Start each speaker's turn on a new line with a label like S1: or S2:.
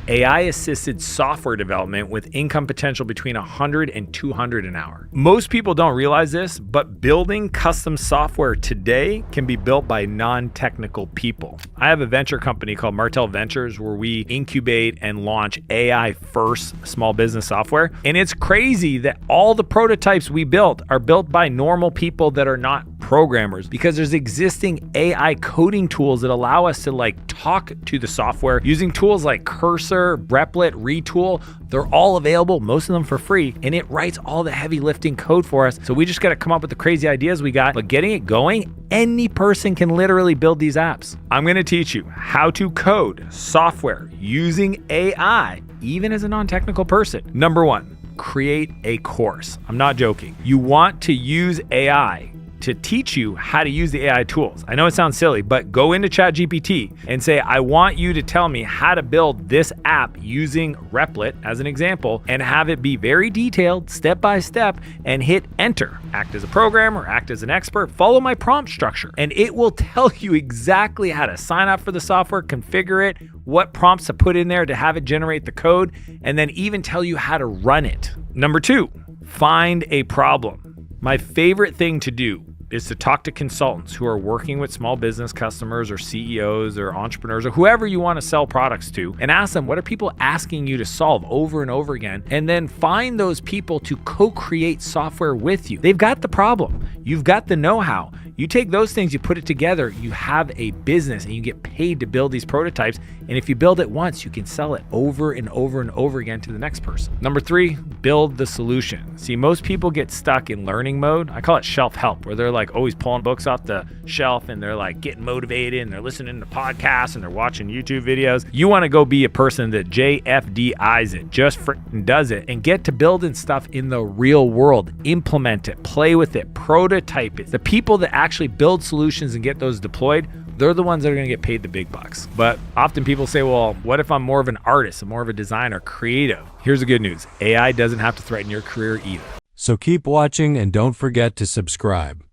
S1: AI-assisted software development with income potential between 100 and 200 an hour. Most people don't realize this, but building custom software today can be built by non-technical people. I have a venture company called Martel Ventures where we incubate and launch AI-first small business software. And it's crazy that all the prototypes we built are built by normal people that are not programmers, because there's existing AI coding tools that allow us to talk to the software using tools like Cursor, Replit, Retool. They're all available, most of them for free, and it writes all the heavy lifting code for us. So we just got to come up with the crazy ideas we got, but getting it going, any person can literally build these apps. I'm going to teach you how to code software using AI, even as a non-technical person. Number one, create a course. I'm not joking. You want to use AI to teach you how to use the AI tools. I know it sounds silly, but go into ChatGPT and say, I want you to tell me how to build this app using Replit as an example, and have it be very detailed, step by step, and hit enter. Act as a programmer, act as an expert, follow my prompt structure, and it will tell you exactly how to sign up for the software, configure it, what prompts to put in there to have it generate the code, and then even tell you how to run it. Number two, find a problem. My favorite thing to do is to talk to consultants who are working with small business customers or CEOs or entrepreneurs or whoever you want to sell products to, and ask them, what are people asking you to solve over and over again? And then find those people to co-create software with you. They've got the problem. You've got the know-how. You take those things, you put it together, you have a business and you get paid to build these prototypes. And if you build it once, you can sell it over and over and over again to the next person. Number three, build the solution. See, most people get stuck in learning mode. I call it shelf help, where they're always pulling books off the shelf and they're getting motivated and they're listening to podcasts and they're watching YouTube videos. You want to go be a person that JFDIs it, just freaking does it, and get to building stuff in the real world. Implement it, play with it, prototype it. The people that actually build solutions and get those deployed, they're the ones that are going to get paid the big bucks. But often people say, well, what if I'm more of an artist, I'm more of a designer, creative? Here's the good news. AI doesn't have to threaten your career either.
S2: So keep watching and don't forget to subscribe.